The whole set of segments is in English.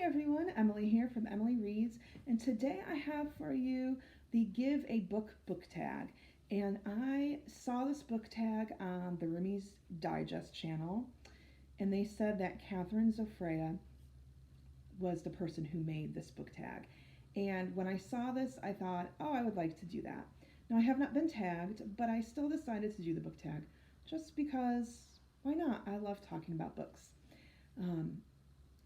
everyone, Emily here from Emily Reads, and today I have for you the Give a book tag. And I saw this book tag on the Rumi's Digest channel, and they said that Catherine Zofrea was the person who made this book tag. And when I saw this, I thought, oh, I would like to do that. Now, I have not been tagged, but I still decided to do the book tag just because why not? I love talking about books. Um,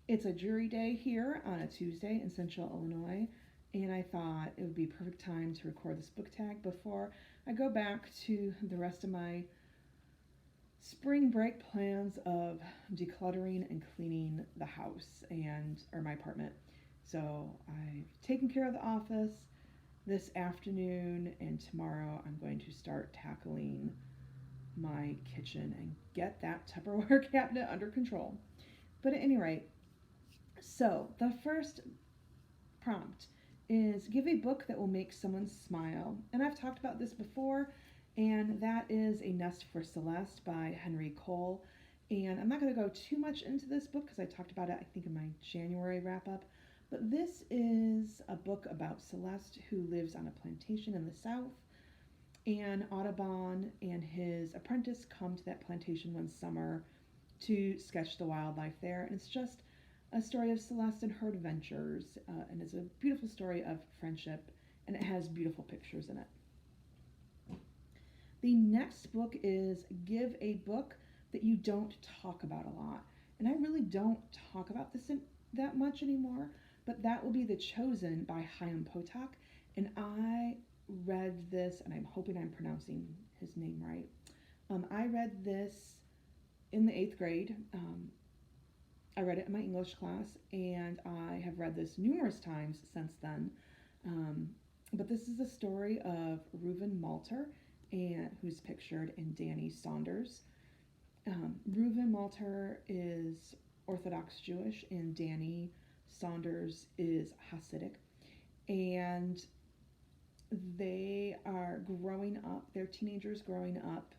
it's a jury day here on a Tuesday in Central Illinois, and I thought it would be a perfect time to record this book tag before I go back to the rest of my spring break plans of decluttering and cleaning the house or my apartment. So I've taken care of the office this afternoon, and tomorrow I'm going to start tackling my kitchen and get that Tupperware cabinet under control. But at any rate, so the first prompt is give a book that will make someone smile. And I've talked about this before, and that is A Nest for Celeste by Henry Cole. And I'm not going to go too much into this book because I talked about it, I think, in my January wrap up. But this is a book about Celeste who lives on a plantation in the South. And Audubon and his apprentice come to that plantation one summer to sketch the wildlife there. And it's just a story of Celeste and her adventures. And it's a beautiful story of friendship, and it has beautiful pictures in it. The next book is Give a Book That You Don't Talk About a Lot. And I really don't talk about this that much anymore, but that will be The Chosen by Hayan Potok. And I read this, and I'm hoping I'm pronouncing his name right. I read this in the 8th grade. I read it in my English class, and I have read this numerous times since then. But this is the story of Reuven Malter, who's pictured in Danny Saunders. Reuven Malter is Orthodox Jewish, and Danny Saunders is Hasidic. And they are growing up, they're teenagers growing up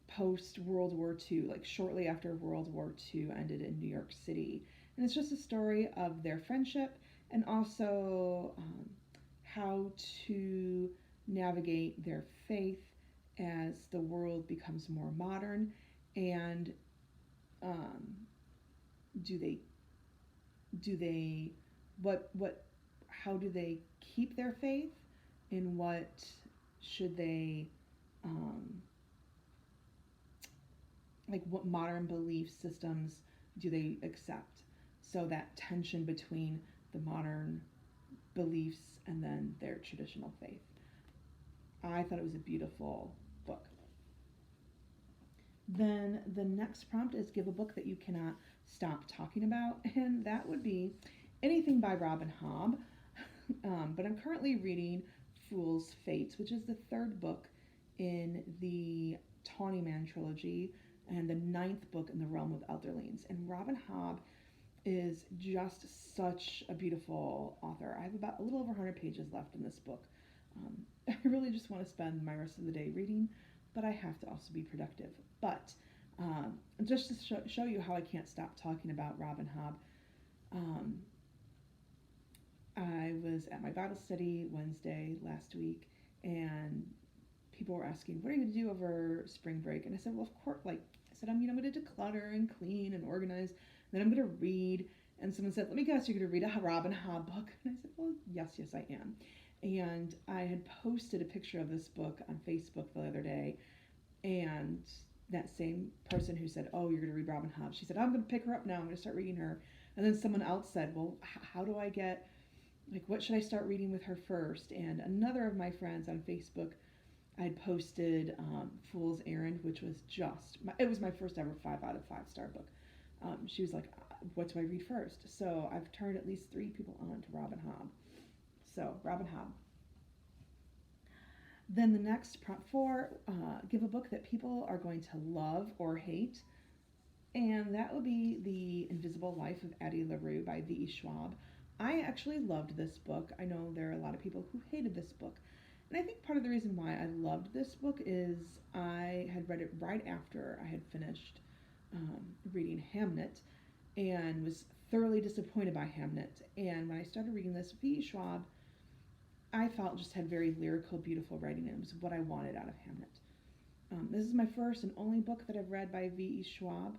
post World War II, like shortly after World War II ended in New York City. And it's just a story of their friendship and also how to navigate their faith as the world becomes more modern, and how do they keep their faith, and what should they what modern belief systems do they accept? So that tension between the modern beliefs and then their traditional faith. I thought it was a beautiful book. Then the next prompt is give a book that you cannot stop talking about, and that would be anything by Robin Hobb. But I'm currently reading Fool's Fates, which is the 3rd book in the Tawny Man trilogy and the 9th book in the Realm of Elderlings. And Robin Hobb is just such a beautiful author. I have about a little over 100 pages left in this book. I really just want to spend my rest of the day reading, but I have to also be productive. But just to show you how I can't stop talking about Robin Hobb, I was at my Bible study Wednesday last week, and people were asking, what are you going to do over spring break? And I said, well, of course, I'm going to declutter and clean and organize, and then I'm going to read. And someone said, let me guess, you're going to read a Robin Hobb book? And I said, well, yes, I am. And I had posted a picture of this book on Facebook the other day, and that same person who said, oh, you're going to read Robin Hobb, she said, I'm going to pick her up now, I'm going to start reading her. And then someone else said, well, how do I get, what should I start reading with her first? And another of my friends on Facebook, I had posted Fool's Errand, which was it was my first ever 5 out of 5 star book. She was like, what do I read first? So I've turned at least 3 people on to Robin Hobb. So, Robin Hobb. Then the next prompt 4, give a book that people are going to love or hate. And that would be The Invisible Life of Addie LaRue by V.E. Schwab. I actually loved this book. I know there are a lot of people who hated this book. And I think part of the reason why I loved this book is I had read it right after I had finished reading Hamnet and was thoroughly disappointed by Hamnet. And when I started reading this, V. Schwab, I felt just had very lyrical, beautiful writing, and it was what I wanted out of Hamnet. This is my first and only book that I've read by V.E. Schwab.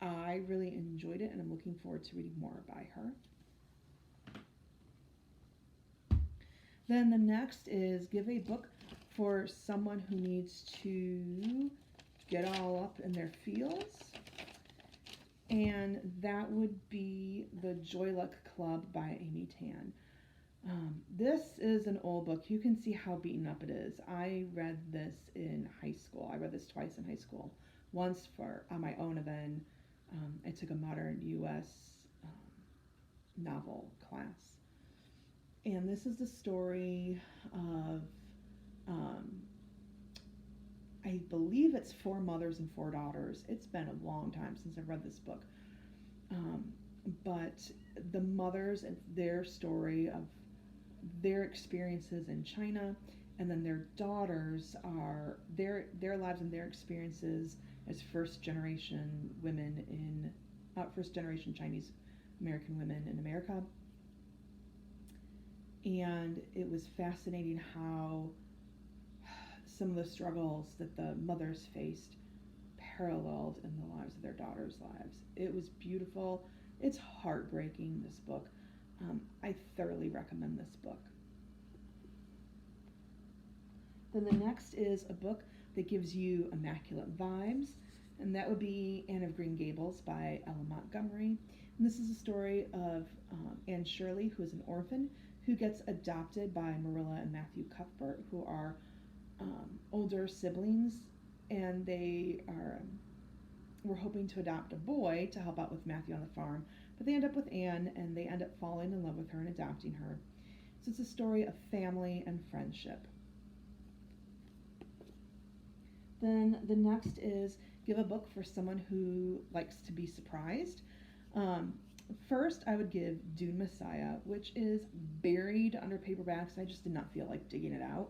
I really enjoyed it, and I'm looking forward to reading more by her. Then the next is give a book for someone who needs to get all up in their feels. And that would be The Joy Luck Club by Amy Tan. This is an old book. You can see how beaten up it is. I read this in high school. I read this twice in high school. Once on my own, and then I took a modern U.S. Novel class. And this is the story of, I believe it's 4 mothers and 4 daughters. It's been a long time since I've read this book. But the mothers and their story of their experiences in China, and then their daughters are their lives and their experiences as first generation Chinese American women in America. And it was fascinating how some of the struggles that the mothers faced paralleled in the lives of their daughters' lives. It was beautiful. It's heartbreaking, this book. I thoroughly recommend this book. Then the next is a book that gives you immaculate vibes, and that would be Anne of Green Gables by Ella Montgomery. And this is a story of Anne Shirley, who is an orphan, who gets adopted by Marilla and Matthew Cuthbert, who are older siblings, and were hoping to adopt a boy to help out with Matthew on the farm, but they end up with Anne, and they end up falling in love with her and adopting her. So it's a story of family and friendship. Then the next is give a book for someone who likes to be surprised. First, I would give Dune Messiah, which is buried under paperbacks. I just did not feel like digging it out.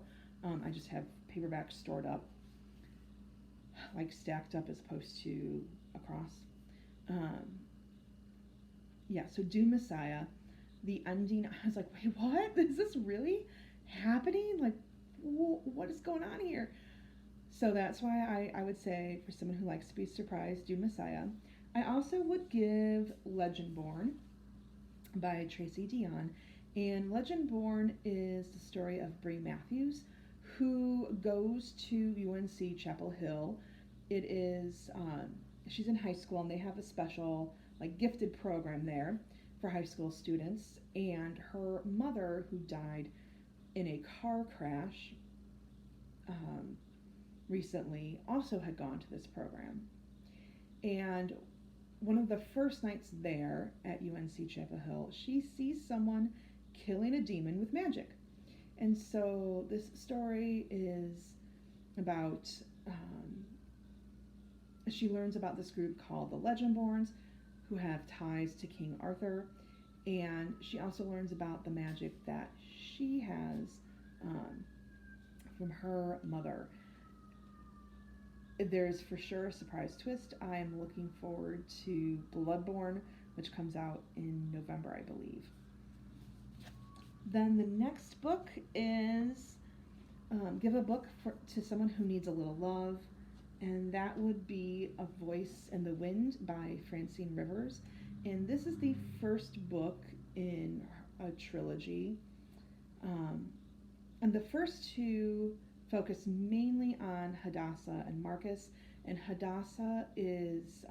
I just have paperbacks stored up, like stacked up as opposed to across. So Dune Messiah, the ending, I was like, wait, what? Is this really happening? Like, what is going on here? So that's why I would say, for someone who likes to be surprised, Dune Messiah. I also would give Legendborn by Tracy Dion. And Legendborn is the story of Bree Matthews, who goes to UNC Chapel Hill. It is, she's in high school, and they have a special, gifted program there for high school students. And her mother, who died in a car crash recently, also had gone to this program. And one of the first nights there at UNC Chapel Hill, she sees someone killing a demon with magic. And so this story is about, she learns about this group called the Legendborns, who have ties to King Arthur, and she also learns about the magic that she has from her mother. There's for sure a surprise twist. I am looking forward to Bloodborne, which comes out in November, I believe. Then the next book is give a book to someone who needs a little love, and that would be A Voice in the Wind by Francine Rivers. And this is the first book in a trilogy. And the first two focus mainly on Hadassah and Marcus. And Hadassah is,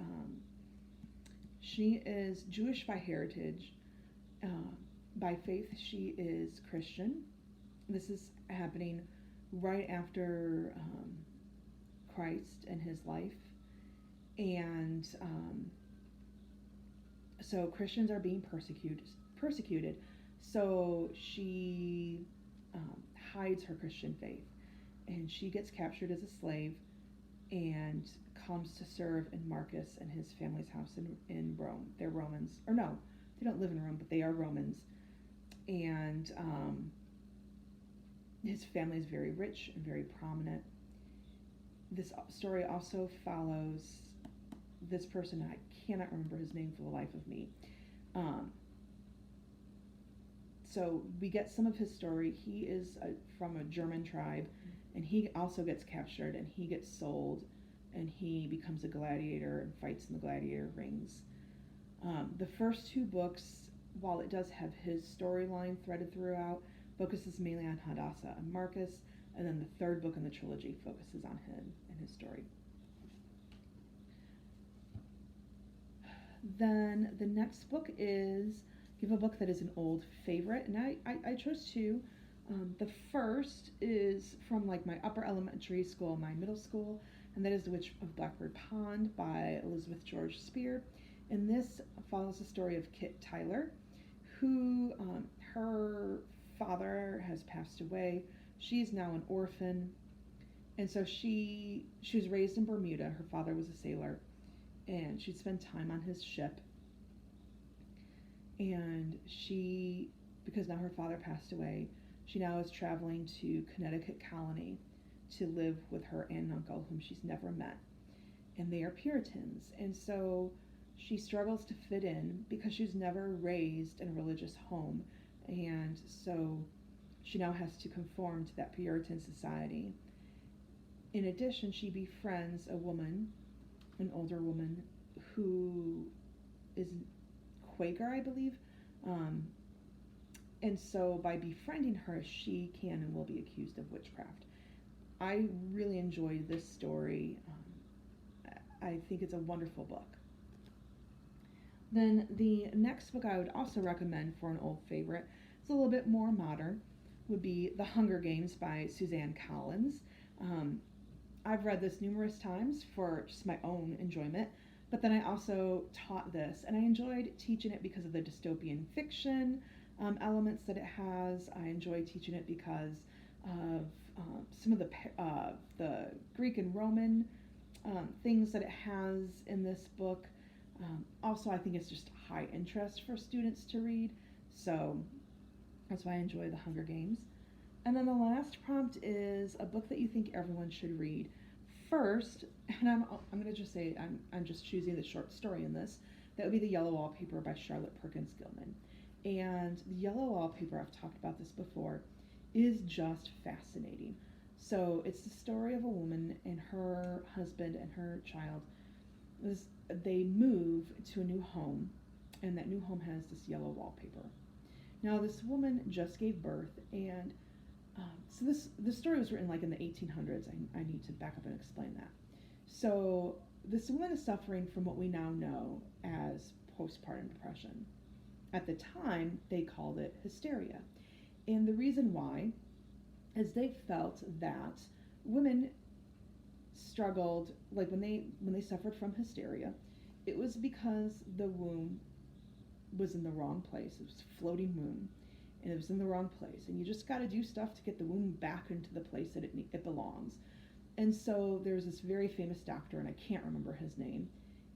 she is Jewish by heritage. By faith, she is Christian. This is happening right after Christ and his life. And so Christians are being persecuted. So she hides her Christian faith. And she gets captured as a slave and comes to serve in Marcus and his family's house in Rome. They're Romans. Or no, they don't live in Rome, but they are Romans. And his family is very rich and very prominent. This story also follows this person, I cannot remember his name for the life of me. So we get some of his story. He is from a German tribe, and he also gets captured, and he gets sold, and he becomes a gladiator and fights in the gladiator rings. The first two books, while it does have his storyline threaded throughout, focuses mainly on Hadassah and Marcus, and then the third book in the trilogy focuses on him and his story. Then the next book is give a book that is an old favorite, and I chose two. The first is from like my upper elementary school, my middle school, and that is The Witch of Blackbird Pond by Elizabeth George Spear. And this follows the story of Kit Tyler, who her father has passed away. She's now an orphan, and so she was raised in Bermuda. Her father was a sailor, and she'd spend time on his ship. And she, because now her father passed away, she now is traveling to Connecticut Colony to live with her aunt and uncle, whom she's never met. And they are Puritans. And so she struggles to fit in because she was never raised in a religious home. And so she now has to conform to that Puritan society. In addition, she befriends a woman, an older woman, who is Quaker, I believe. And so by befriending her, she can and will be accused of witchcraft. I really enjoyed this story. I think it's a wonderful book. Then the next book I would also recommend for an old favorite, it's a little bit more modern, would be The Hunger Games by Suzanne Collins. I've read this numerous times for just my own enjoyment, but then I also taught this, and I enjoyed teaching it because of the dystopian fiction elements that it has. I enjoy teaching it because of some of the Greek and Roman things that it has in this book. Also, I think it's just high interest for students to read, so that's why I enjoy The Hunger Games. And then the last prompt is a book that you think everyone should read. First, and I'm going to just say I'm just choosing the short story in this. That would be The Yellow Wallpaper by Charlotte Perkins Gilman. And The Yellow Wallpaper, I've talked about this before, is just fascinating. So it's the story of a woman and her husband and her child. They move to a new home, and that new home has this yellow wallpaper. Now, this woman just gave birth, and so this story was written like in the 1800s. I need to back up and explain that. So this woman is suffering from what we now know as postpartum depression. At the time, they called it hysteria. And the reason why is they felt that women struggled, like when they suffered from hysteria, it was because the womb was in the wrong place. It was a floating womb, and it was in the wrong place. And you just got to do stuff to get the womb back into the place that it belongs. And so there's this very famous doctor, and I can't remember his name.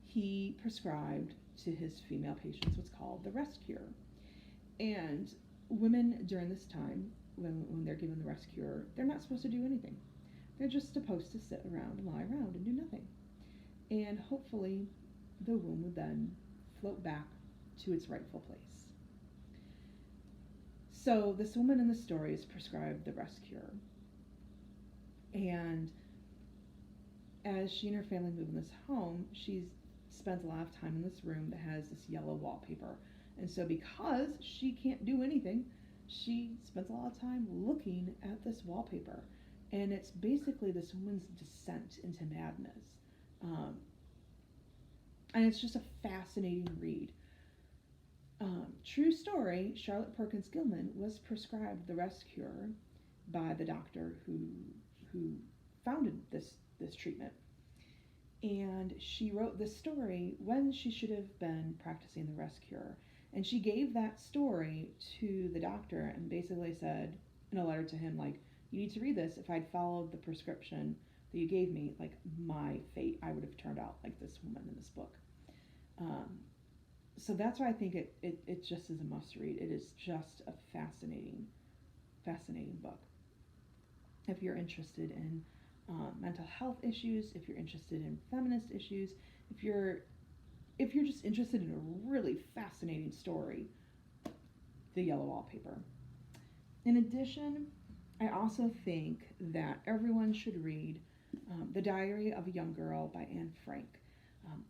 He prescribed to his female patients what's called the rest cure. And women during this time, when they're given the rest cure, they're not supposed to do anything. They're just supposed to sit around and lie around and do nothing. And hopefully the womb would then float back to its rightful place. So this woman in the story is prescribed the rest cure. And as she and her family move in this home, she spends a lot of time in this room that has this yellow wallpaper. And so because she can't do anything, she spends a lot of time looking at this wallpaper. And it's basically this woman's descent into madness. And it's just a fascinating read. True story, Charlotte Perkins Gilman was prescribed the rest cure by the doctor who founded this treatment. And she wrote this story when she should have been practicing the rest cure. And she gave that story to the doctor and basically said in a letter to him, like, you need to read this. If I'd followed the prescription that you gave me, like, my fate, I would have turned out like this woman in this book. So that's why I think it just is a must read. It is just a fascinating book. If you're interested in mental health issues, if you're interested in feminist issues, if you're just interested in a really fascinating story, The Yellow Wallpaper. In addition, I also think that everyone should read The Diary of a Young Girl by Anne Frank.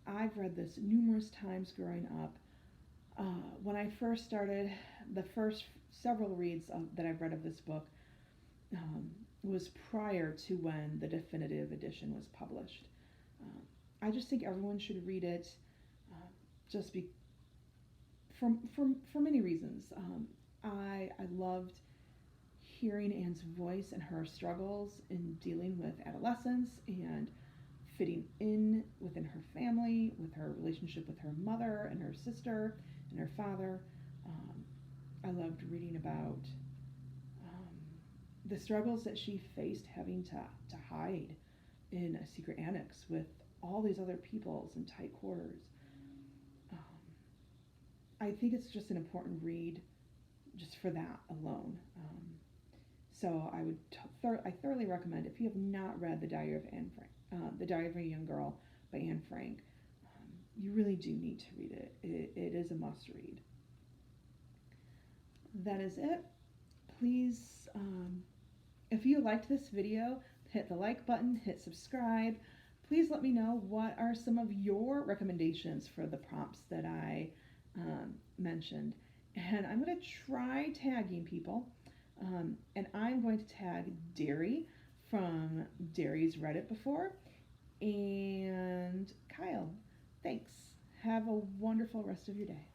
I've read this numerous times growing up. When I first started, the first several reads that I've read of this book was prior to when the definitive edition was published. I just think everyone should read it, just for many reasons. I loved hearing Anne's voice and her struggles in dealing with adolescence and fitting in within her family, with her relationship with her mother and her sister and her father. I loved reading about the struggles that she faced having to hide in a secret annex with all these other peoples in tight quarters. I think it's just an important read just for that alone. So I thoroughly recommend, if you have not read The Diary of The Diary of a Young Girl by Anne Frank, you really do need to read it. It is a must read. That is it. Please, if you liked this video, hit the like button, hit subscribe. Please let me know what are some of your recommendations for the prompts that I mentioned. And I'm going to try tagging people. And I'm going to tag Derry from Derry's Read It Before, and Kyle. Thanks. Have a wonderful rest of your day.